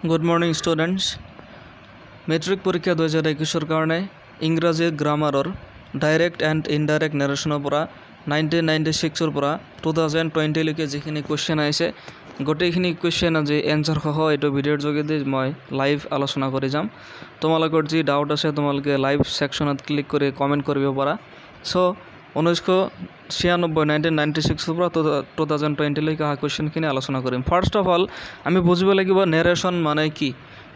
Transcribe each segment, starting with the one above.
Good morning students metric परीक्षा 2021 कारणे इंग्राजी ग्रामारर direct and indirect नारेशनर পৰা 1996 পৰা 2020 লৈকে যিখিনি কোৱেশ্চন আহিছে গোটেইখিনি কোৱেশ্চন আজি এনসাৰ সহ এইটো ভিডিঅ'ৰ যোগেদি মই লাইভ আলোচনা কৰি যাম। তোমালোকৰ যি ডাউট আছে তোমালোকে লাইভ সেকশনত ক্লিক কৰি কমেন্ট কৰিব পাৰা। সো 1996 পৰা 2020 লৈকে অহা কোৱেশ্চনখিনি আলোচনা কৰিম। ফাৰ্স্ট অফ অল আমি বুজিব লাগিব নেৰেশন মানে কি।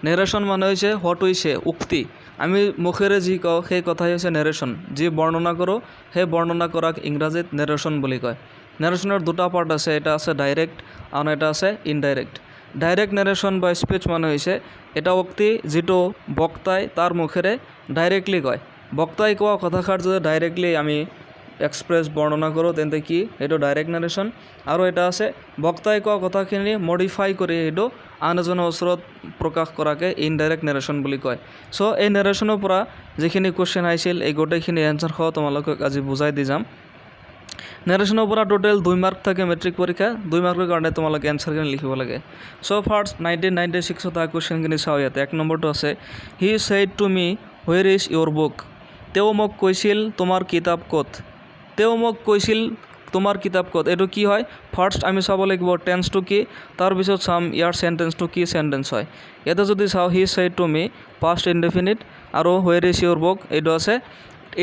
নেৰেশন মানে হৈছে হোৱাট উই সে উক্তি। আমি মুখেৰে যি কওঁ সেই কথাই হৈছে নেৰেশন। যি বৰ্ণনা কৰোঁ সেই বৰ্ণনা কৰাক ইংৰাজীত নেৰেশন বুলি কয়। নেৰেশনৰ দুটা পাৰ্ট আছে, এটা আছে ডাইৰেক্ট আৰু এটা আছে ইনডাইৰেক্ট। ডাইৰেক্ট নেৰেশন বা স্পীচ মানে হৈছে এটা উক্তি যিটো বক্তাই তাৰ মুখেৰে ডাইৰেক্টলি কয়। বক্তাই কোৱা কথাষাৰ যদি ডাইৰেক্টলি আমি এক্সপ্ৰেছ বৰ্ণনা কৰোঁ তেন্তে কি এইটো ডাইৰেক্ট নেৰেশন। আৰু এটা আছে বক্তাই কোৱা কথাখিনি মডিফাই কৰি এইটো আন এজনৰ ওচৰত প্ৰকাশ কৰাকে ইনডাইৰেক্ট নেৰেশন বুলি কয়। সো এই নেৰেশনৰ পৰা যিখিনি কোৱেশ্চন আহিছিল এই গোটেইখিনি এনসাৰ সহ তোমালোকক আজি বুজাই দি যাম। নেৰেশনৰ পৰা টোটেল 2 মাৰ্ক থাকে মেট্ৰিক পৰীক্ষা। 2 মাৰ্কৰ কাৰণে তোমালোকে এনসাৰখিনি লিখিব লাগে। সো ফাৰ্স্ট 1996 ত কোৱেশ্চনখিনি চাওঁ। ইয়াতে 1 নম্বৰটো আছে হি said to me where is your book. তেওঁ মোক কৈছিল তোমাৰ কিতাপ ক'ত। তেওঁ মোক কৈছিল তোমাৰ কিতাপ ক'ত। এইটো কি হয় ফাৰ্স্ট আমি চাব লাগিব টেন্সটো কি, তাৰপিছত চাম ইয়াৰ সেন্টেন্সটো কি সেন্টেন্স হয়। ইয়াতে যদি চাওঁ he said to me past indefinite আৰু হুৱেৰ ইজ ইয়োৰ বুক এইটো আছে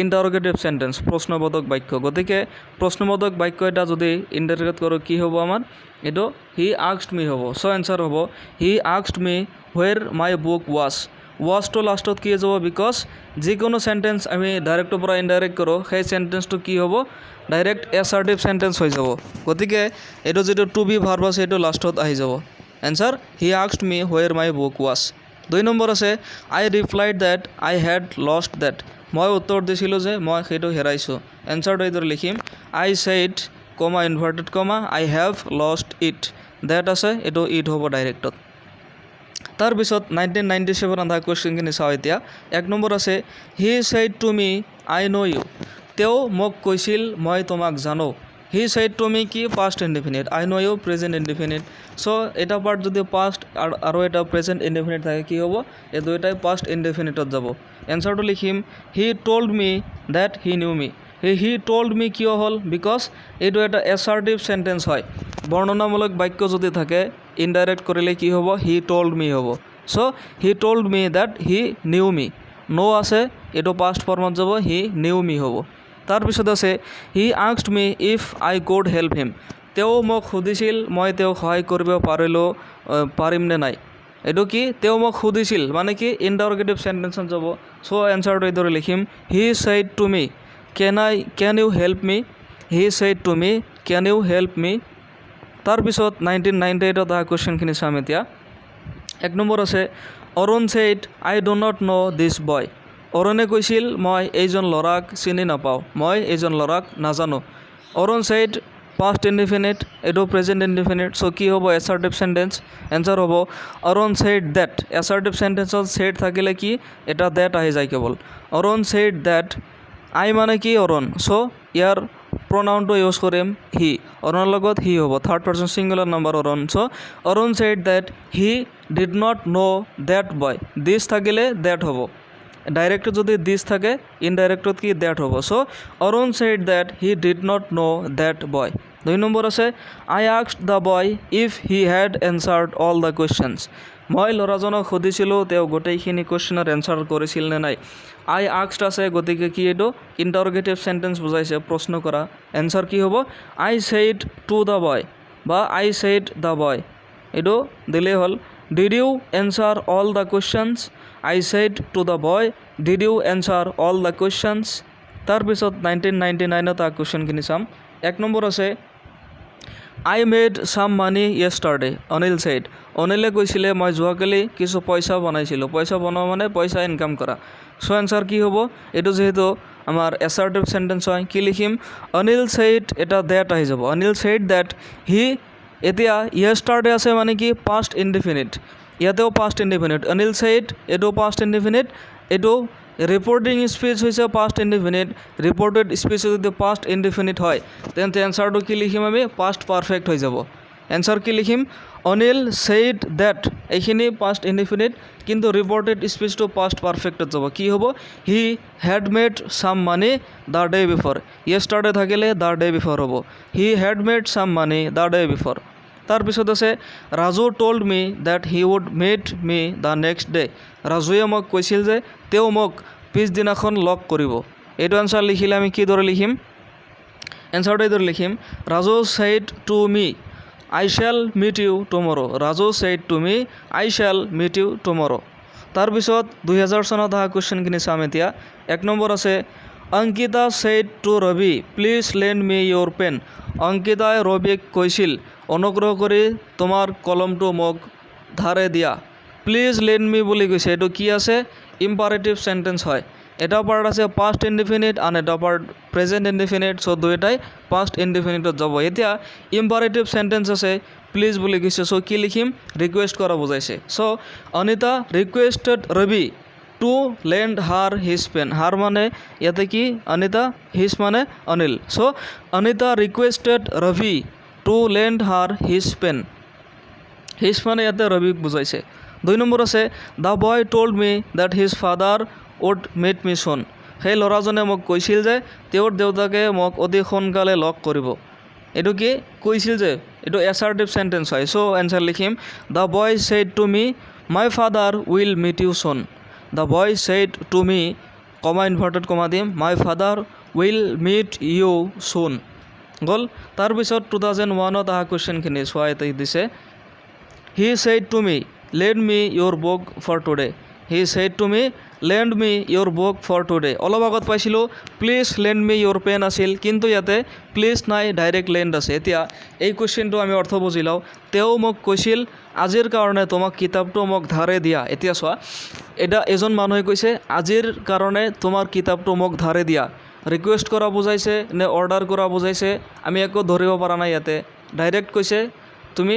ইণ্টাৰোগেটিভ সেন্টেন্স প্ৰশ্নবোধক বাক্য। গতিকে প্ৰশ্নবোধক বাক্য এটা যদি ইনডাইৰেক্ট কৰোঁ কি হ'ব আমাৰ এইটো হি আস্কড মি হ'ব। সো এনসাৰ হ'ব he asked me where my book was. ৱাজটো লাষ্টত কি যাব বিকজ যিকোনো সেন্টেন্স আমি ডাইৰেক্টৰ পৰা ইনডাইৰেক্ট কৰোঁ সেই সেন্টেন্সটো কি হ'ব ডাইৰেক্ট এছাৰ্টিভ সেন্টেন্স হৈ যাব। গতিকে এইটো যিটো টু বি ভাৰ্ব আছে এইটো লাষ্টত আহি যাব। Answer he asked me where my book was. 2 number আছে আই ৰিপ্লাইড ডেট আই হেড লষ্ট ডেট। মই উত্তৰ দিছিলোঁ যে মই সেইটো হেৰাইছোঁ। এনসাৰটো এইদৰে লিখিম I said comma inverted comma I have lost it. That আছে এইটো ইট হ'ব ডাইৰেক্টত। তাৰপিছত 1997 অহা কোৱেশ্চনখিনি চাওঁ এতিয়া। 1 নম্বৰ আছে he said to me I know' you. তেওঁ মোক কৈছিল মই তোমাক জানো। হি ছেইড টু মি কি পাষ্ট ইনডেফিনিট, আই know' U present indefinite. So এটা পাৰ্ট যদি পাষ্ট আৰু এটা প্ৰেজেণ্ট ইনডেফিনিট থাকে কি হ'ব এই দুয়োটাই পাষ্ট ইনডেফিনিটত যাব। এনসাৰটো লিখিম he told me that he knew me. He told me কিয় হ'ল বিকজ এইটো এটা এছাৰ্টিভ সেন্টেন্স হয়। বৰ্ণনামূলক বাক্য যদি থাকে ইনডাইৰেক্ট কৰিলে কি হ'ব হি টল্ড মি হ'ব। So he told me that he knew me. ন' আছে এইটো পাষ্ট ফৰ্মত যাব হি নিউ মি হ'ব। তাৰপিছত আছে হি asked me if I could help him. তেওঁ মোক সুধিছিল মই তেওঁক সহায় কৰিব পাৰিম নে নাই। এইটো কি তেওঁ মোক সুধিছিল মানে কি ইণ্টাৰোগেটিভ সেন্টেন্সত যাব। সো এনসাৰটো এইদৰে লিখিম he said to me can you help me. He said to me can you help me. তাৰপিছত 1998 অহা কোৱেশ্চনখিনি চাম এতিয়া। 1 নম্বৰ আছে Arun said I do not know' this boy. অৰুণে কৈছিল মই এইজন ল'ৰাক চিনি নাপাওঁ, মই এইজন ল'ৰাক নাজানো। অৰুণ ছেইড পাষ্ট ইনডেফিনিট এইটো প্ৰেজেণ্ট ইনডেফিনিট। সো কি হ'ব এছাৰ্টিভ সেন্টেন্স। এনসাৰ হ'ব Arun said date. Assertive সেন্টেন্সত said থাকিলে কি এটা ডেট আহি যায় কেৱল। অৰুণ ছেইড ডেট আই মানে কি অৰুণ। সো ইয়াৰ প্ৰনাউনটো ইউজ কৰিম হি। অৰুণৰ লগত হি হ'ব third person singular number Arun. So Arun said that he did not know' that boy. This থাকিলে ডেট হ'ব। ডাইৰেক্টত যদি দিছ থাকে ইনডাইৰেক্টত কি ডেট হ'ব। So Arun said that he did not know' that boy. 2 number আছে I asked the boy if he had answered all the questions. মই ল'ৰাজনক সুধিছিলোঁ তেওঁ গোটেইখিনি কুৱেশ্যনৰ এনচাৰ কৰিছিল নে নাই। আই আস্কড আছে গতিকে কি এইটো ইণ্টাৰোগেটিভ সেন্টেন্স বুজাইছে প্ৰশ্ন কৰা। এনসাৰ কি হ'ব I said to the boy বা আই ছেইড দ্য বয় এইটো দিলেই হ'ল। Did you answer all the questions. I said to the boy did you answer all the questions. তাৰপিছত 1999 অহা কুৱেশ্চনখিনি চাম। 1 নম্বৰ আছে I made some money yesterday Anil said. অনিলে কৈছিলে মই যোৱাকালি কিছু পইচা বনাইছিলোঁ। পইচা বনোৱা মানে পইচা ইনকাম কৰা। সো এনসাৰ কি হ'ব এইটো যিহেতু আমাৰ এছাৰ্টিভ সেন্টেন্স হয় কি লিখিম অনিল ছেইড এটা ডেট আহি যাব। অনিল ছেইড ডেট হি এতিয়া য়েষ্টাৰডে আছে মানে কি পাষ্ট ইনডেফিনিট। ইয়াতেও পাষ্ট ইনডেফিনিট। অনিল ছেইড এইটো পাষ্ট ইনডেফিনিট। এইটো ৰিপৰ্টিং স্পীচ হৈছে পাষ্ট ইনডেফিনিট। ৰিপৰ্টেড স্পীচ যদি পাষ্ট ইনডেফিনিট হয় তেন্তে এনসাৰটো কি লিখিম আমি পাষ্ট পাৰফেক্ট হৈ যাব। এনসাৰ কি লিখিম অনিল সেইড দ্যাট এইখিনি পাষ্ট ইনডিফিনিট কিন্তু ৰিপৰ্টেড স্পীচটো পাষ্ট পাৰফেক্টত যাব কি হ'ব he had made some money the day before yesterday থাকিলে দ্য ডে বিফৰ হ'ব he had made some money the day before তাৰপিছত আছে Raju told me that he would meet me the next day ৰাজুৱে মোক কৈছিল যে তেওঁ মোক পিছদিনাখন লগ কৰিব এইটো এনচাৰ লিখিলে আমি কিদৰে লিখিম এনচাৰটো এইদৰে লিখিম Raju said to me I shall meet you tomorrow. Raju said to me, I shall meet you tomorrow. তাৰপিছত 2000 চনত অহা কুৱেশ্যনখিনি চাম এতিয়া 1 নম্বৰ আছে Ankita said to Ravi, please lend me your pen. অংকিতাই ৰবিক কৈছিল অনুগ্ৰহ কৰি তোমাৰ কলমটো মোক ধাৰে দিয়া প্লিজ লেণ্ড মি বুলি কৈছে এইটো কি আছে ইম্পাৰেটিভ সেন্টেন্স হয় এটা পাৰ্ট আছে পাষ্ট ইনডিফিনিট আন এটা পাৰ্ট প্ৰেজেণ্ট ইনডিফিনিট চ' দুয়োটাই পাষ্ট ইনডিফিনিটত যাব এতিয়া ইম্পাৰেটিভ সেন্টেন্স আছে প্লিজ বুলি কৈছে চ' কি লিখিম ৰিকুৱেষ্ট কৰা বুজাইছে so' Anita requested Ravi to lend her his pen her মানে ইয়াতে কি অনিতা হিজ মানে Anil so' Anita requested Ravi to lend her his pen his মানে ইয়াতে ৰবিক বুজাইছে 2 নম্বৰ আছে the boy told me that his father would meet me soon সেই ল'ৰাজনে মোক কৈছিল যে তেওঁৰ দেউতাকে মোক অতি সোনকালে লগ কৰিব এইটো কি কৈছিল যে এইটো এছাৰ্টিভ সেন্টেন্স হয় চ' এনচাৰ লিখিম the boy said to me my father will meet you soon the boy said to me comma inverted comma দিম my father will meet you soon গ'ল তাৰপিছত 2001ত অহা কুৱেশ্যনখিনি চোৱা ইয়াতে দিছে he said to me lend me your book for today he said to me lend me your book for today অলপ আগত পাইছিলোঁ please lend me your pen আছিল কিন্তু ইয়াতে প্লিজ নাই ডাইৰেক্ট লেণ্ড আছে এতিয়া এই কুৱেশ্যনটো আমি অৰ্থ বুজি লওঁ তেওঁ মোক কৈছিল আজিৰ কাৰণে তোমাক কিতাপটো মোক ধাৰে দিয়া এতিয়া চোৱা এটা এজন মানুহে কৈছে আজিৰ কাৰণে তোমাৰ কিতাপটো মোক ধাৰে দিয়া ৰিকুৱেষ্ট কৰা বুজাইছে নে অৰ্ডাৰ কৰা বুজাইছে আমি একো ধৰিব পৰা নাই ইয়াতে ডাইৰেক্ট কৈছে তুমি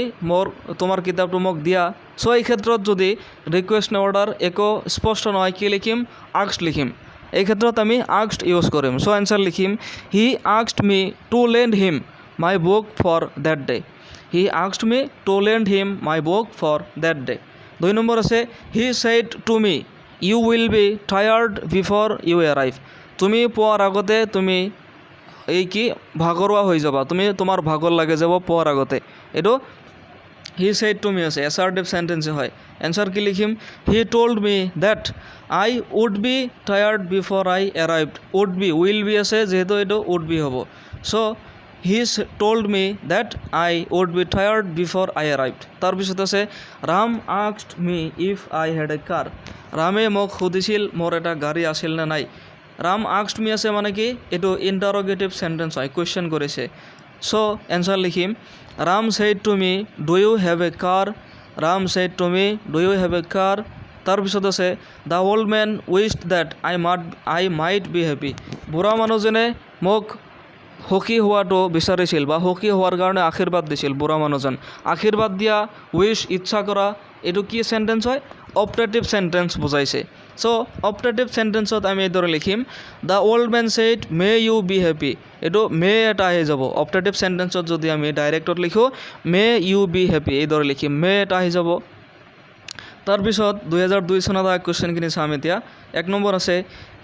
তোমাৰ কিতাপটো মোক দিয়া চ' এই ক্ষেত্ৰত যদি ৰিকুৱেষ্ট নে অৰ্ডাৰ একো স্পষ্ট নহয় কি লিখিম আস্কড লিখিম এই ক্ষেত্ৰত আমি আস্কড ইউজ কৰিম চ' এনচাৰ লিখিম he asked me to lend him my book for that day he asked me to lend him my book for that day 2 number আছে he said to me you will be tired before you arrive তুমি পোৱাৰ আগতে তুমি এই কি ভাগৰুৱা হৈ যাবা তুমি তোমাৰ ভাগৰ লাগে যাব পোৱাৰ আগতে এইটো হি ছেইড টু মি আছে এছাৰ্টিভ সেন্টেন্স হয় এনচাৰ কি লিখিম he told me that I would be tired before I arrived would be will be আছে যেহেতু এইটো উড বি হ'ব so' he told me that I would be tired before I arrived তাৰপিছত আছে Ram asked me if I had a car ৰামে মোক সুধিছিল মোৰ এটা গাড়ী আছিল নে নাই ৰাম আস্কড মি আছে মানে কি এইটো ইণ্টাৰগেটিভ সেন্টেন্স হয় কুৱেশ্যন কৰিছে চ' এনচাৰ লিখিম Ram said to me do you have a car Ram said to me do you have a car তাৰপিছত আছে the old men wished that I might be happy বুঢ়া মানুহজনে মোক সুখী হোৱাটো বিচাৰিছিল বা সুখী হোৱাৰ কাৰণে আশীৰ্বাদ দিছিল বুঢ়া মানুহজন আশীৰ্বাদ দিয়া উইছ ইচ্ছা কৰা এইটো কি সেন্টেন্স হয় অপাৰেটিভ সেন্টেন্স বুজাইছে চ' অপাৰেটিভ সেন্টেন্সত আমি এইদৰে লিখিম the old men said may you be happy এইটো মে এটা আহি যাব অপাৰেটিভ সেন্টেন্সত যদি আমি ডাইৰেক্টত লিখোঁ মে ইউ বি হেপী এইদৰে লিখিম মে এটা আহি যাব তাৰপিছত 2002 চনত অহা কুৱেশ্যনখিনি চাম এতিয়া 1 নম্বৰ আছে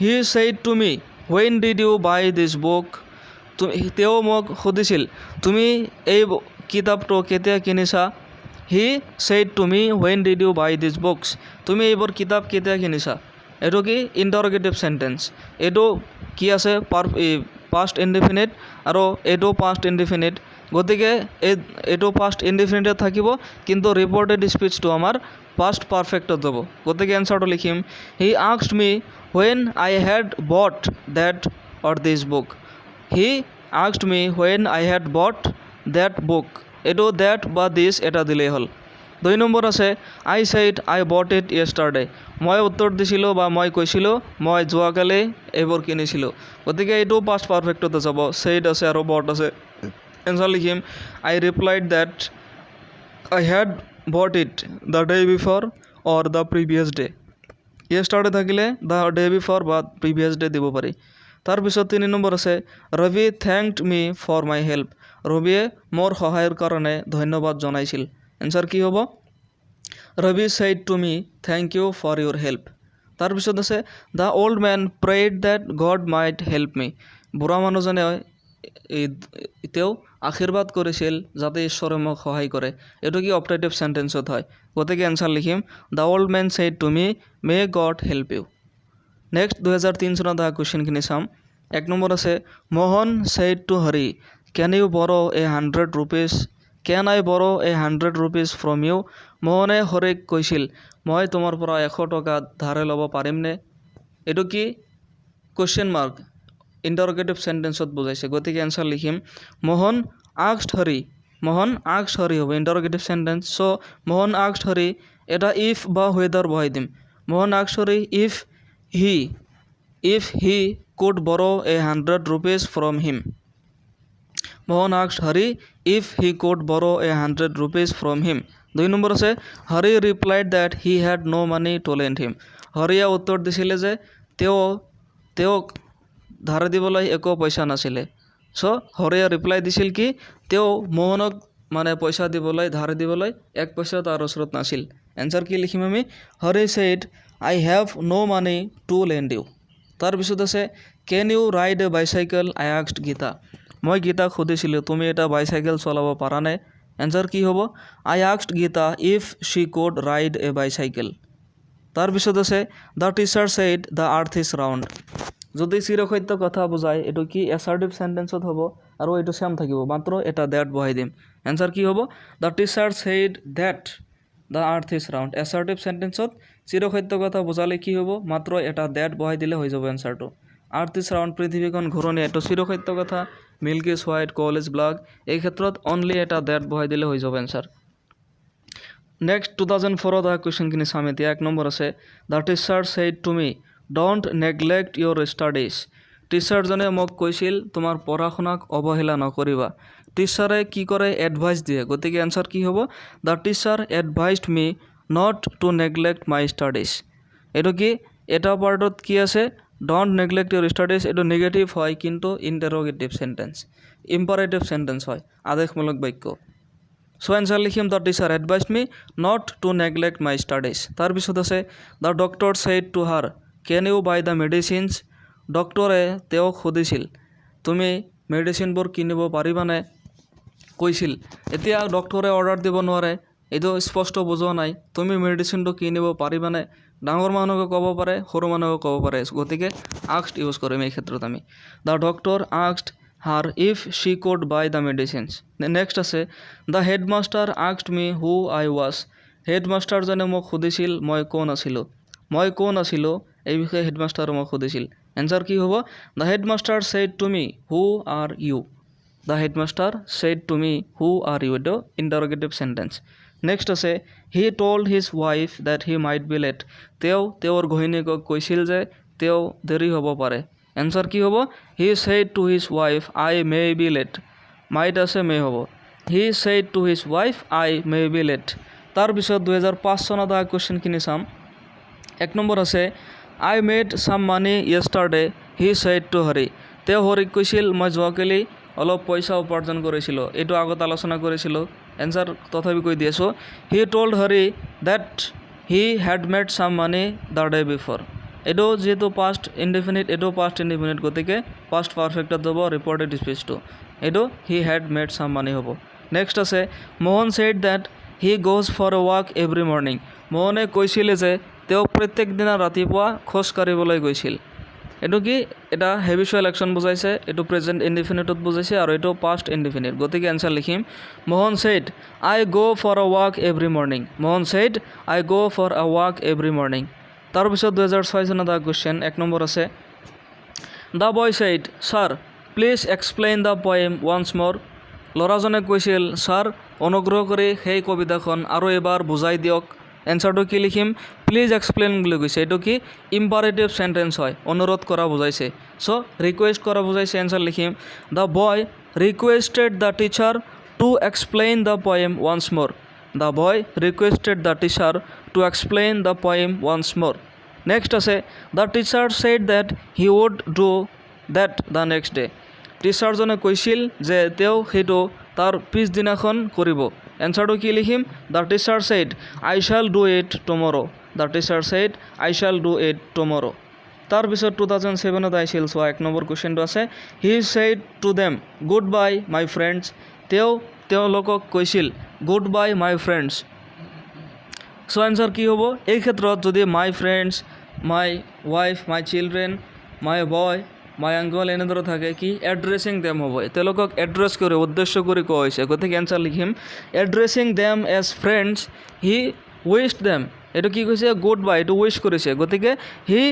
he said to me when did you buy this book তেওঁ মোক সুধিছিল তুমি এই কিতাপটো কেতিয়া কিনিছা he said to me when did you buy this books তুমি এইবোৰ কিতাপ কেতিয়া কিনিছা এইটো কি ইণ্টাৰগেটিভ সেন্টেন্স এইটো কি আছে পাষ্ট ইনডিফিনিট আৰু এইটো পাষ্ট ইনডিফিনিট গতিকে এইটো পাষ্ট ইনডিফিনিটত থাকিব কিন্তু ৰিপৰ্টেড স্পীচটো আমাৰ পাষ্ট পাৰফেক্টত যাব গতিকে এনচাৰটো লিখিম he asked me when I had bought that or this book he asked me when I had bought that book এইটো দ্যাট বা দিছ এটা দিলেই হ'ল 2 নম্বৰ আছে I said I bought it য়েষ্টাৰডে মই উত্তৰ দিছিলোঁ বা মই কৈছিলোঁ মই যোৱাকালি এইবোৰ কিনিছিলোঁ গতিকে এইটো পাষ্ট পাৰফেক্টতে যাব ছেইড আছে আৰু বট আছে এনচাৰ লিখিম I replied that I had bought it the day before or the previous day yesterday থাকিলে দ্য ডে বিফৰ বা প্ৰিভিয়াছ ডে দিব পাৰি তাৰপিছত 3 নম্বৰ আছে Ravi thanked me for my help ৰবিয়ে মোৰ সহায়ৰ কাৰণে ধন্যবাদ জনাইছিল এনচাৰ কি হ'ব Ravi said to me thank you for your help তাৰপিছত আছে the old man prayed that God might help me বুঢ়া মানুহজনে তেওঁ আশীৰ্বাদ কৰিছিল যাতে ঈশ্বৰে মোক সহায় কৰে এইটো কি অপাৰেটিভ সেন্টেন্সত হয় গতিকে এনচাৰ লিখিম the old man said to me may God help you next 2003 চনত অহা কুৱেশ্যনখিনি চাম এক নম্বৰ আছে Mohan said to Hari can you borrow 100 rupees can I borrow 100 rupees from you মোহনে হৰিক কৈছিল মই তোমাৰ পৰা 100 টকা ধাৰে ল'ব পাৰিমনে এইটো কি কোৱেশ্চন মাৰ্ক ইন্টাৰোগেটিভ সেন্টেন্সত বুজাইছে গতিকে এনসাৰ লিখিম মোহন asked Hari হ'ব interrogative sentence so Mohan asked Hari এটা if বা whether বহাই দিম Mohan asked Hari if he could borrow 100 rupees from him Mohan asked Hari if he could borrow 100 rupees from him 2 number আছে Hari replied that he had no money to lend him হৰিয়ে উত্তৰ দিছিলে যে তেওঁক ধাৰ দিবলৈ একো পইচা নাছিলে সো হৰিয়ে ৰিপ্লাই দিছিল কি তেওঁ মোহনক মানে পইচা দিবলৈ ধাৰ দিবলৈ এক পইচা তাৰ ওচৰত নাছিল এনসাৰ কি লিখিম আমি Hari said I have no money to lend you তাৰ পিছত আছে can you ride a bicycle I asked Geeta মই গীতাক সুধিছিলোঁ তুমি এটা বাইসাইকেল চলাব পাৰানে এনসাৰ কি হ'ব I asked Geeta if she could ride a bicycle তাৰ পিছত আছে the teacher said the earth is round যদি চিৰসত্য কথা বুজায় এটো কি assertive sentence হ'ব আৰু এটো সেম থাকিব মাত্ৰ এটা that বহাই দিম এনসাৰ কি হ'ব the teacher said that the earth is round assertive sentence চিৰসত্য কথা বুজালে কি হ'ব মাত্ৰ এটা that বহাই দিলে হৈ যাব এনসাৰটো earth is round পৃথিৱীখন ঘূৰণীয়া এটো চিৰসত্য কথা milk is white coal is black এই ক্ষেত্ৰত only এটা that বহাই দিলে হৈ যাব এনসাৰ নেক্সট 2004 ত কোৱেশ্চনখিনি চাম এতিয়া এক নম্বৰ আছে the teacher said to me don't neglect your studies টিচাৰজনে মোক কৈছিল তোমাৰ পঢ়া-শুনাক অৱহেলা নকৰিবা টিচাৰে কি কৰে এডভাইস দিয়ে গতিকে এনসাৰ কি হ'ব the teacher advised me not to neglect my studies এটো কি এটা পাৰ্টত কি আছে don't neglect your studies এটো নেগেটিভ হয় কিন্তু ইন্টাৰোগেটিভ সেন্টেন্স ইম্পাৰেটিভ সেন্টেন্স হয় আদেশমূলক বাক্য সো এনসার লিখিম the teacher advised me not to neglect my studies তাৰ পিছত আছে the doctor said to her can you buy the medicines ডক্টৰে তেওঁক সুধিছিল তুমি মেডিসিনবোৰ কিনিব পাৰিবানে কৈছিল এতিয়া ডক্টৰে অৰ্ডাৰ দিব নোৱাৰে এটো স্পষ্ট বুজোৱা নাই তুমি মেডিসিনটো কিনিব পাৰিবানে ডাঙৰ মানুহক ক'ব পাৰে সৰু মানুহক ক'ব পাৰে গতিকে asked ইউজ কৰিম এই ক্ষেত্ৰত আমি the doctor asked her if she could buy the medicines next আছে the headmaster asked me who I was headmaster জনে মোক সুধিছিল মই কোন আছিলো এই বিষয়ে হেডমাস্টাৰ মোক সুধিছিল এনসাৰ কি হ'ব the headmaster said to me who are you the headmaster said to me who are you এটো ইন্টাৰোগেটিভ সেন্টেন্স নেক্সট আছে he told his wife that he might be late তেওঁৰ ঘৈণীয়েকক কৈছিল যে তেওঁ দেৰি হ'ব পাৰে এনসাৰ কি হ'ব he said to his wife I may be late might আছে may হ'ব he said to his wife I may be late তাৰ পিছত 2005 চনত আ কোৱেশ্চনখিনি চাম এক নম্বৰ আছে I made some money yesterday he said to Hari তেওঁ হৰিক কৈছিল মই যোৱাকালি অলপ পইচা উপাৰ্জন কৰিছিলোঁ এটো আগত আলোচনা কৰিছিলোঁ এনসাৰ তথাপি কৈ দিছো he told Hari that he had made some money the day before এটো যেটো past indefinite এটো past indefinite গতিকে past perfect হ'ব reported speech to এটো he had made some money হ'ব নেক্সট আছে Mohan said that he goes for a walk every morning মোহনে কৈছিল যে তেওঁ প্ৰত্যেক দিনা ৰাতিপুৱা খোজ কাঢ়িবলৈ গৈছিল এটো কি এটা হেবিচুৱেল একচন বুজাইছে এটো প্ৰেজেন্ট ইনডিফিনিটত বুজাইছে আৰু এটো পাষ্ট ইনডিফিনিট গতিকে আনসাৰ লিখিম Mohan said I go for a walk every morning Mohan said I go for a walk every morning তাৰ পিছত 2006 চনত কোৱেশ্চন এক নম্বৰ আছে the boy said sir please explain the poem once more ল'ৰাজনে কৈছিল sir অনুগ্ৰহ কৰি সেই কবিতাখন আৰু এবাৰ বুজাই দিয়ক এনসাৰটো কি লিখিম প্লিজ এক্সপ্লেইন বুলি কৈছে এটো কি ইম্পাৰেটিভ সেন্টেন্স হয় অনুৰোধ কৰা বুজাইছে সো ৰিকুৱেষ্ট কৰা বুজাইছে এনসাৰ লিখিম the boy requested the teacher to explain the poem once more the boy requested the teacher to explain the poem once more next আছে the teacher said that he would do that the next day টিচাৰজনে কৈছিল যে তেওঁ হেটো তাৰ পিছদিনাখন কৰিব এনচাৰটো কি লিখিম? The teacher said I shall do it tomorrow. The teacher said I shall do it tomorrow. তাৰপিছত 2007 আহিছিল, চোৱা 1 নম্বৰ কুৱেশ্যনটো আছে, he said to them good bye my friends. তেওঁলোকক কৈছিল good bye my friends. So' answer কি হ'ব? এই ক্ষেত্ৰত যদি my friends, my wife, my children, my boy, my uncle এনেদৰে থাকে, কি এড্ৰেছিং দেম হ'ব। তেওঁলোকক এড্ৰেছ কৰি উদ্দেশ্য কৰি কোৱা হৈছে, গতিকে এনচাৰ লিখিম addressing them as friends he wished them. এইটো কি কৈছে? গুড বাই, এইটো উইছ কৰিছে, গতিকে he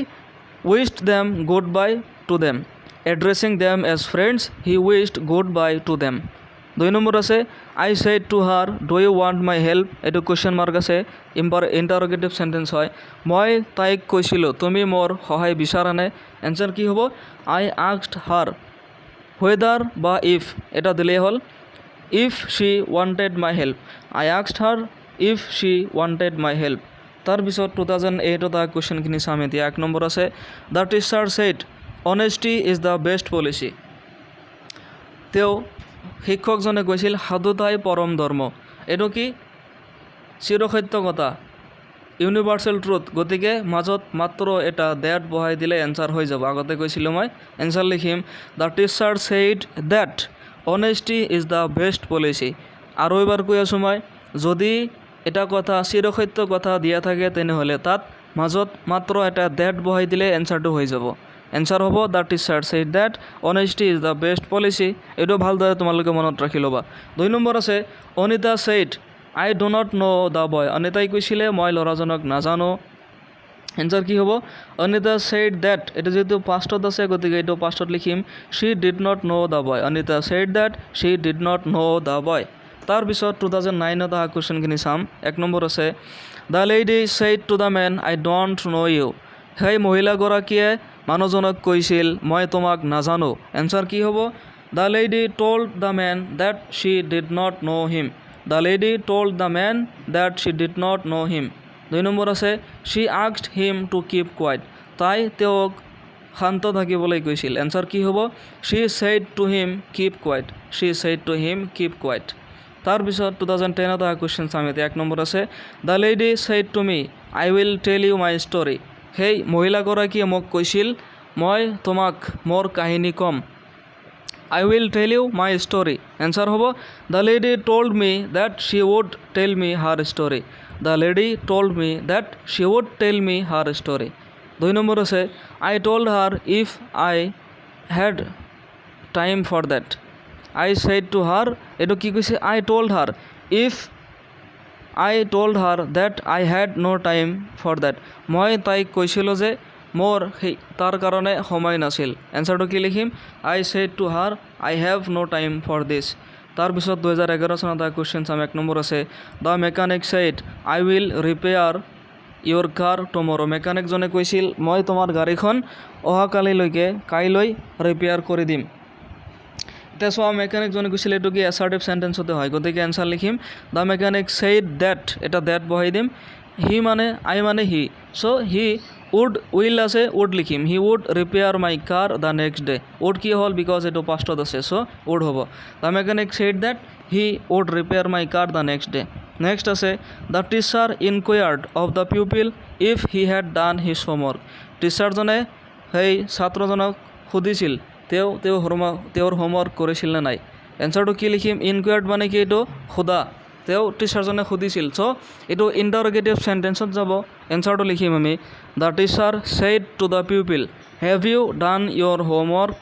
wished them good bye to them. Addressing them as friends he wished good bye to them. 2 number আছে, I said to her do you want my help. এইটো question mark আছে, interrogative sentence হয়। মই তাইক কৈছিলোঁ তুমি মোৰ সহায় বিচাৰানে। এনচাৰ কি হ'ব? আই আস্কড হাৰ হুৱেদাৰ বা ইফ এটা দিলেই হ'ল, if she wanted my help. I asked her if she wanted my help. তাৰপিছত 2008 কুৱেশ্যনখিনি চাম এতিয়া। 1 নম্বৰ আছে, the teacher said honesty is the best policy. শিক্ষকজনে কৈছিল সাধুতাই পৰম ধৰ্ম। এইটো কি? চিৰসত্য কথা, ইউনিভাৰ্চেল ট্ৰুথ, গতিকে মাজত মাত্ৰ এটা ডেট বহাই দিলে এনচাৰ হৈ যাব। আগতে কৈছিলোঁ মই, এনচাৰ লিখিম the teacher said that honesty is the best policy. আৰু এবাৰ কৈ আছোঁ মই, যদি এটা কথা চিৰসত্য কথা দিয়া থাকে তেনেহ'লে তাত মাজত মাত্ৰ এটা ডেট বহাই দিলে এনচাৰটো হৈ যাব। এনচাৰ হ'ব the teacher said that honesty is the best policy. এইটো ভালদৰে তোমালোকে মনত ৰাখি ল'বা। 2 নম্বৰ আছে, Anita said I do not know' the boy. অনিতাই কৈছিলে মই ল'ৰাজনক নাজানো। এনচাৰ কি হ'ব? অনিতা ছেইড ডেট, এইটো যিহেতু পাষ্টত আছে গতিকে এইটো পাষ্টত লিখিম she did not know' the boy. Anita said that she did not know' the boy. তাৰপিছত 2009 কুৱেশ্যনখিনি চাম। 1 নম্বৰ আছে, the lady said to the men I don't know' you. সেই মহিলাগৰাকীয়ে মানুহজনক কৈছিল মই তোমাক নাজানো। এনচাৰ কি হ'ব? The lady told the men that she did not know' him. The lady told the men that she did not know' him. 2 number আছে, she asked him to keep quiet. তাই তেওঁক শান্ত থাকিবলৈ কৈছিল। এনচাৰ কি হ'ব? She said to him keep quiet. She said to him keep quiet. তাৰপিছত 2010 question চাম এতিয়া। 1 নম্বৰ আছে, the lady said to me I will tell you my story. সেই মহিলাগৰাকীয়ে মোক কৈছিল মই তোমাক মোৰ কাহিনী ক'ম। I will tell you my story. Answer হ'ব the lady told me that she would tell me her story. The lady told me that she would tell me her story. 2 number আছে, I told her if I had time for that. I said to her, এইটো কি কৈছে? I told her if I told her date I had no' time for that. মই তাইক কৈছিলোঁ যে মোৰ তাৰ কাৰণে সময় নাছিল। এনচাৰটো কি লিখিম? I said to her I have no' time for this. তাৰপিছত 2011 চনত কুৱেশ্যন চাম। 1 নম্বৰ আছে, the mechanic said I will repair your car tomorrow. মেকানিকজনে কৈছিল মই তোমাৰ গাড়ীখন কাইলৈ ৰিপেয়াৰ কৰি দিম। এতিয়া চোৱা, মেকানিকজনে কৈছিল, এইটো কি এছাৰ্টিভ চেণ্টেন্সতে হয়, গতিকে এনচাৰ লিখিম দ্য মেকানিক ছেইড ডেট, এটা ডেট বহাই দিম। হি মানে আই মানে হি, চ' হি উইল আছে, উড লিখিম। He would repair my car the next day. Would কি হ'ল? বিকজ এইটো পাষ্টত আছে, চ' উড হ'ব। The mechanic said that he would repair my car the next day. Next আছে, the teacher enquired of the pupil if he had done his homework. টিচাৰজনে সেই ছাত্ৰজনক সুধিছিল তেওঁৰ হোমৱৰ্ক কৰিছিল নে নাই। এনচাৰটো কি লিখিম? ইনকুৱাৰ্ড মানে কি? এইটো সোধা, টিচাৰজনে সুধিছিল, চ' এইটো ইণ্টাৰগেটিভ চেণ্টেন্সত যাব। এনচাৰটো লিখিম আমি the teacher said to the pupil have you done your homework.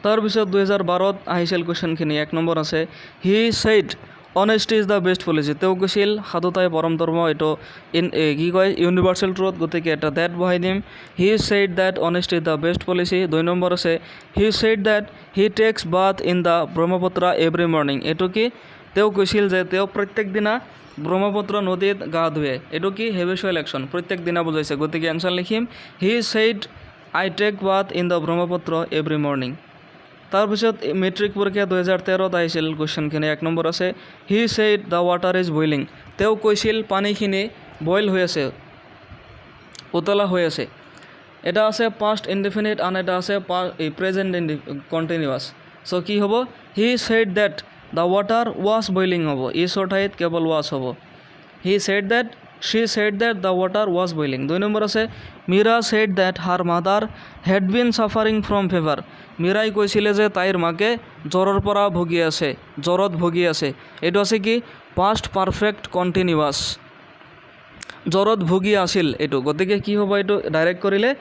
তাৰপিছত 2012 আহিছিল কুৱেশ্যনখিনি। 1 নম্বৰ আছে, he said honesty is the best policy. তেওঁ কৈছিল সাধুতাই পৰম ধৰ্ম। এইটো কি কয়? ইউনিভাৰ্চেল ট্ৰুথ, গতিকে এটা ডেট বহাই দিম। He said that honesty is the best policy. 2 number আছে, he said that he takes bath in the Brahmaputra every morning. এইটো কি? তেওঁ কৈছিল যে তেওঁ প্ৰত্যেক দিনা ব্ৰহ্মপুত্ৰ নদীত গা ধুৱে। এইটো কি? হেবিচুৱেল একশ্যন, প্ৰত্যেক দিনা বুজাইছে, গতিকে এনচাৰ লিখিম he said I take bath in the Brahmaputra every morning. তাৰপিছত মেট্ৰিক পৰীক্ষা 2013 আহিছিল কুৱেশ্যনখিনি। 1 নম্বৰ আছে, he said the water is boiling. তেওঁ কৈছিল পানীখিনি বইল হৈ আছে, উতলা হৈ আছে। এটা আছে পাষ্ট ইনডেফিনিট, আন এটা আছে প্ৰেজেণ্ট কণ্টিনিউৱাছ। চ' কি হ'ব? He said that the water was boiling হ'ব, ইজৰ ঠাইত কেৱল ৱাজ হ'ব। He said that, she said that the water was boiling. 2 number আছে Meera said that her mother had been suffering from fever. মীৰাই কৈছিলে যে তাইৰ মাকে জ্বৰৰ পৰা ভুগি আছে, জ্বৰত ভুগি আছে। এইটো আছে কি পাষ্ট পাৰফেক্ট কণ্টিনিউৱাছ, জ্বৰত ভুগি আছিল এইটো, গতিকে কি হ'ব এইটো ডাইৰেক্ট কৰিলে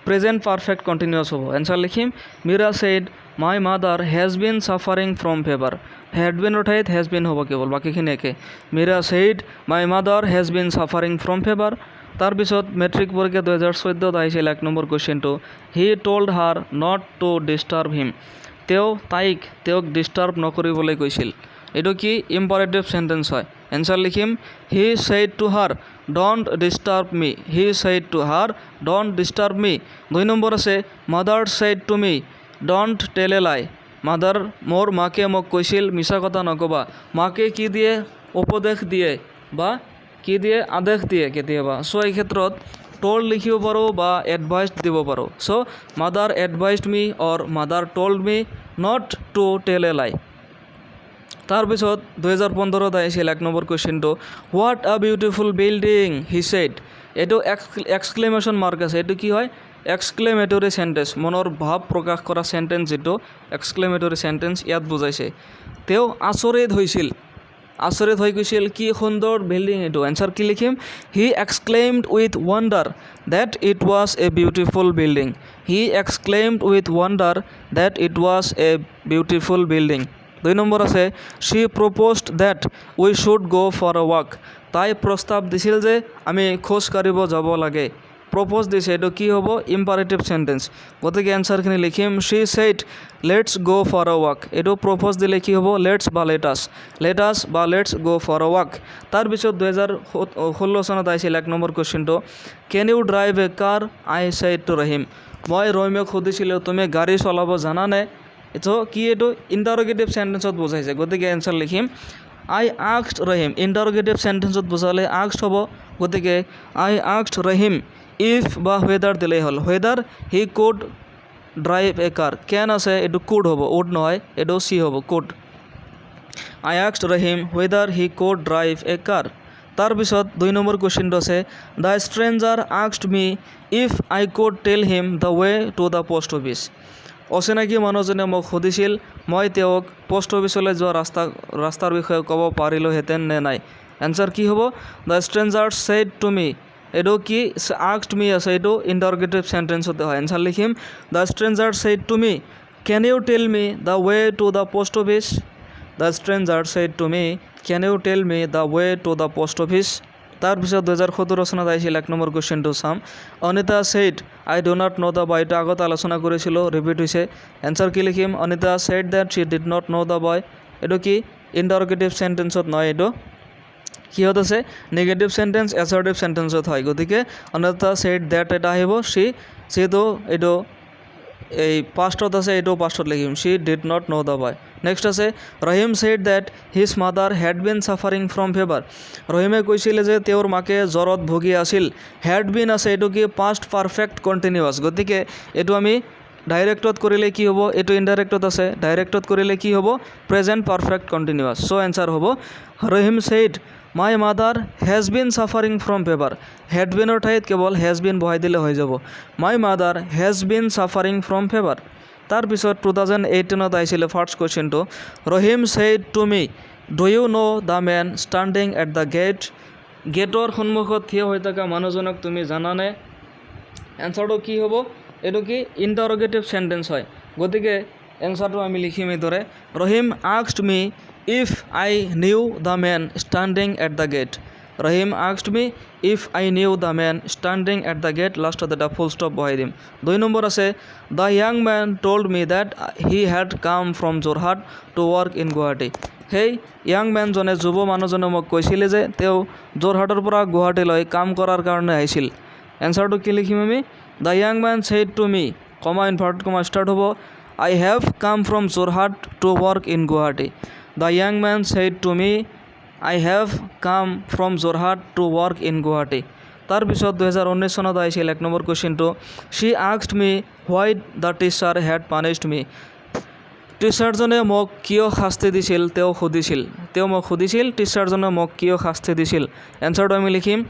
প্ৰেজেণ্ট পাৰফেক্ট কণ্টিনিউৱাছ হ'ব। এনচাৰ লিখিম Meera said my mother has been suffering from fever. Had বিনৰ ঠাইত হেজ বিন হ'ব কেৱল, বাকীখিনি একে। Meera said my mother has been suffering from fever. তাৰপিছত মেট্ৰিক পৰীক্ষা 2014 আহিছিল 1 নম্বৰ কুৱেশ্যনটো, he told her not to disturb him. তেওঁক ডিষ্টাৰ্ব নকৰিবলৈ কৈছিল। এইটো কি ইম্পাৰেটিভ চেণ্টেন্স হয়। এনচাৰ লিখিম he said to her don't disturb me. He said to her don't disturb me. 2 number আছে mother said to me don't tell a লাই। Mother মোৰ মাকে মোক কৈছিল মিছা কথা নক'বা। মাকে কি দিয়ে উপদেশ দিয়ে বা কি দিয়ে আদেশ দিয়ে কেতিয়াবা। চ' এই ক্ষেত্ৰত টল্ড লিখিব পাৰোঁ বা এডভাইচ দিব পাৰোঁ। So' mother advised me or mother told me not to tell a lie. তাৰপিছত 2015 আহিছিল 1 নম্বৰ কুৱেশ্যনটো, what a beautiful building he said. এইটো এক্সক্লেমেশ্যন মাৰ্ক আছে। এইটো কি হয় এক্সক্লেমেটৰী চেণ্টেন্স, মনৰ ভাৱ প্ৰকাশ কৰা চেণ্টেন্স, যিটো এক্সক্লেমেটৰী চেণ্টেন্স ইয়াত বুজাইছে। তেওঁ আচৰিত হৈছিল, আচৰিত হৈ গৈছিল কি সুন্দৰ বিল্ডিং এইটো। এনচাৰ কি লিখিম he exclaimed with wonder that it was a beautiful building. He exclaimed with wonder that it was a beautiful building. 2 number আছে she proposed that we should go' for a walk. তাই প্ৰস্তাৱ দিছিল যে আমি খোজ কাঢ়িব যাব লাগে। প্ৰপ'জ দিছে, এইটো কি হ'ব ইম্পাৰেটিভ চেণ্টেন্স, গতিকে এনচাৰখিনি লিখিম শ্বি ছেইড লেটছ গ' ফৰ এ ৱাক। এইটো প্ৰপ'জ দিলে কি হ'ব লেটছ বা লেটাছ বা লেটছ গ' ফৰ এ ৱাক। তাৰপিছত 2016 চনত আহিছিল 1 number কুৱেশ্যনটো, can U drive a car I said two Rahim. মই ৰহিমক সুধিছিলোঁ তুমি গাড়ী চলাব জানানে। এইটো কি এইটো ইণ্টাৰগেটিভ চেণ্টেন্সত বুজাইছে, গতিকে এনচাৰ লিখিম আই আস্কড ৰহিম। ইণ্টাৰগেটিভ চেণ্টেন্সত বুজালে আস্কড হ'ব, গতিকে আই আস্কড ৰহিম ইফ বা হুৱেদাৰ দিলেই হ'ল। হুৱেদাৰ হি কুড ড্ৰাইভ এ কাৰ, কেন আছে এইটো কুড হ'ব, উড নহয়, এইটো চি হ'ব could. I asked Rahim whether he could drive a car. তাৰপিছত 2 নম্বৰ কুৱেশ্যনটো আছে the stranger asked me if I could tell him the way to the post office. অচিনাকি মানুহজনে মোক সুধিছিল মই তেওঁক পোষ্ট অফিচলৈ যোৱা ৰাস্তাৰ বিষয়ে ক'ব পাৰিলোহেঁতেন নে নাই। এনচাৰ কি হ'ব দ্য ষ্ট্ৰেঞ্জাৰ ছেইড টু মি। এইটো কি আস্কড মি আছে, এইটো ইণ্টাৰগেটিভ চেণ্টেন্সতে হয়। এনচাৰ লিখিম the stranger said to me can you tell me the way to the post office. The stranger said to me can you tell me the way to the post office. তাৰপিছত 2017 চনত আহিছিল 1 number কুৱেশ্যনটো চাম, Anita said I do not know' the boy. এইটো আগত আলোচনা কৰিছিলোঁ, repeat হৈছে। এনচাৰ কি লিখিম Anita said that she did not know' the boy. এইটো কি ইণ্টাৰগেটিভ চেণ্টেন্সত নহয়, এইটো কিহত আছে নিগেটিভ চেণ্টেন্স এছাৰ্টিভ চেণ্টেন্সত হয়, গতিকে অনিতা ছেইড ডেট এটা আহিব। চিটো এইটো এই পাষ্টত আছে, এইটো পাষ্টত লিখিম she did not know' the boy. Next আছে Rahim said that his mother had been suffering from fever. ৰহিমে কৈছিলে যে তেওঁৰ মাকে জ্বৰত ভুগি আছিল। হেড বিন আছে, এইটো কি পাষ্ট পাৰফেক্ট কণ্টিনিউৱাছ, গতিকে এইটো আমি ডাইৰেক্টত কৰিলে কি হ'ব, এইটো ইনডাইৰেক্টত আছে, ডাইৰেক্টত কৰিলে কি হ'ব present perfect continuous. So' answer হ'ব Rahim said my mother has been suffering from fever. Had বিনৰ ঠাইত কেৱল হেজ বিন বহাই দিলে হৈ যাব। My mother has been suffering from fever. তাৰপিছত 2018 আহিছিলে ফাৰ্ষ্ট কুৱেশ্যনটো, Rahim said to me do you know' the man standing at the gate. গেটৰ সন্মুখত থিয় হৈ থকা মানুহজনক তুমি জানানে। এনচাৰটো কি হ'ব, এইটো কি ইণ্টাৰগেটিভ চেণ্টেন্স হয়, গতিকে এনচাৰটো আমি লিখিম এইদৰে Rahim asked me if I knew the man standing at the gate. Rahim asked me if I knew the man standing at the gate, লাষ্টত এটা ফুল ষ্টপ বহাই দিম। 2 নম্বৰ আছে the young man told me that he had come from Jorhat to work in Guwahati. সেই young মেনজনে যুৱ মানুহজনে মোক কৈছিলে যে তেওঁ যোৰহাটৰ পৰা গুৱাহাটীলৈ কাম কৰাৰ কাৰণে আহিছিল। এনচাৰটো কি লিখিম আমি the young man said to me comma inverted comma start হ'ব I have come from Jorhat to work in Guwahati. The young man said to me I have come from Jorhat to work in Guwahati. তাৰপিছত 2019 চনত আহিছিল 1 নম্বৰ কুৱেশ্যনটো, she asked me why the teacher had punished me. টিচাৰজনে মোক কিয় শাস্তি দিছিল তেওঁ মোক সুধিছিল টিচাৰজনে মোক কিয় শাস্তি দিছিল। এনচাৰটো আমি লিখিম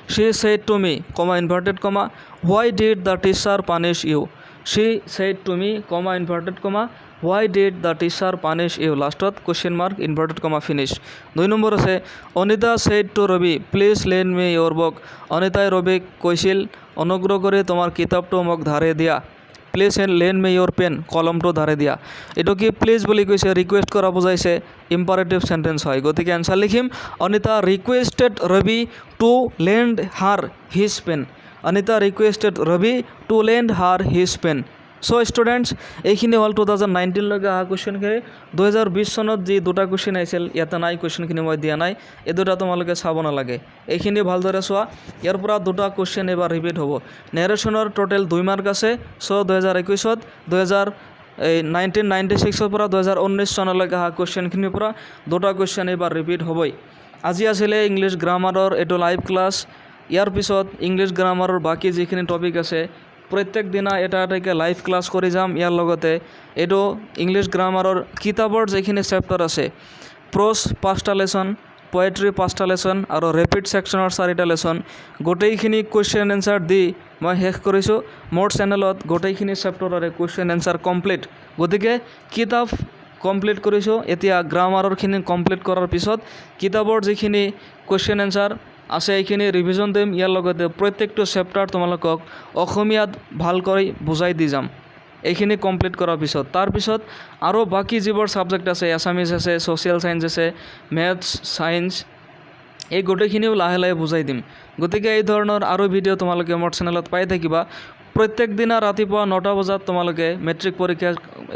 she said to me, inverted comma, why did the teacher punish you? She said to me, inverted comma, why did the teacher punish you? Lastত question mark inverted comma finish. 2 number আছে Anita said to Ravi, please lend me your book. অনিতাই ৰবিক কৈছিল অনুগ্ৰহ কৰি তোমাৰ কিতাপটো মোক ধাৰে দিয়া। Please lend me your pen, কলমটো ধাৰে দিয়া। এইটো কি প্লিজ বুলি কৈছে, ৰিকুৱেষ্ট কৰা বুজাইছে, ইম্পাৰেটিভ চেণ্টেন্স হয়। গতিকে এনচাৰ লিখিম Anita requested Ravi to lend her his pen. Anita requested Ravi to lend her his pen. So' students, এইখিনি হ'ল 2019লৈকে অহা কুৱেশ্যনখিনি। 2020 চনত যি দুটা কুৱেশ্যন আহিছিল ইয়াতে নাই, কুৱেশ্যনখিনি মই দিয়া নাই, এই দুটা তোমালোকে চাব নালাগে। এইখিনি ভালদৰে চোৱা, ইয়াৰ পৰা দুটা কুৱেশ্যন এবাৰ ৰিপিট হ'ব। নেৰেশ্যনৰ টোটেল 2 মাৰ্ক আছে। চ' 2021ত 1996ৰ পৰা 2019 চনলৈকে অহা কুৱেশ্যনখিনিৰ পৰা দুটা কুৱেশ্যন এবাৰ ৰিপিট হ'বই। আজি আছিলে ইংলিছ গ্ৰামাৰৰ এইটো লাইভ ক্লাছ। ইয়াৰ পিছত ইংলিছ গ্ৰামাৰৰ বাকী যিখিনি টপিক আছে প্ৰত্যেক দিনা এটা এটাকৈ লাইভ ক্লাছ কৰি যাম। ইয়াৰ লগতে এইটো ইংলিছ গ্ৰামাৰৰ কিতাপৰ যিখিনি চেপ্টাৰ আছে, প্ৰ'জ 5টা লেচন, পয়েট্ৰি 5টা লেচন আৰু ৰেপিড ছেকশ্যনৰ 4টা লেচন, গোটেইখিনি কুৱেশ্যন এনচাৰ দি মই শেষ কৰিছোঁ। মোৰ চেনেলত গোটেইখিনি চেপ্টাৰৰে কুৱেশ্যন এনচাৰ কমপ্লিট। গতিকে কিতাপ কমপ্লিট কৰিছোঁ। এতিয়া গ্ৰামাৰৰখিনি কমপ্লিট কৰাৰ পিছত কিতাপৰ যিখিনি কুৱেশ্যন এনচাৰ আছে এইখিনি ৰিভিজন দিম। ইয়াৰ লগতে প্ৰত্যেকটো চেপ্টাৰ তোমালোকক অসমীয়াত ভালকৈ বুজাই দি যাম এইখিনি কমপ্লিট কৰাৰ পিছত। তাৰপিছত আৰু বাকী যিবোৰ ছাবজেক্ট আছে, এছামিজ আছে, ছ'চিয়েল ছায়েন্স আছে, মেথছ, ছায়েন্স, এই গোটেইখিনিও লাহে লাহে বুজাই দিম। গতিকে এই ধৰণৰ আৰু ভিডিঅ' তোমালোকে মোৰ চেনেলত পাই থাকিবা। প্ৰত্যেক দিনা ৰাতিপুৱা 9টা বজাত তোমালোকে মেট্ৰিক পৰীক্ষা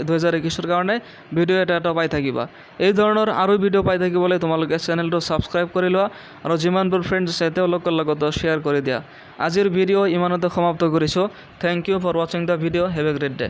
2021ৰ কাৰণে ভিডিঅ' এটা পাই থাকিবা। এই ধৰণৰ আৰু ভিডিঅ' পাই থাকিবলৈ তোমালোকে চেনেলটো ছাবস্ক্ৰাইব কৰি লোৱা আৰু যিমানবোৰ ফ্ৰেণ্ডছ আছে তেওঁলোকৰ লগত শ্বেয়াৰ কৰি দিয়া। আজিৰ ভিডিঅ' ইমানতে সমাপ্ত কৰিছোঁ। থেংক ইউ ফৰ ৱাচিং the video'. Have a great day.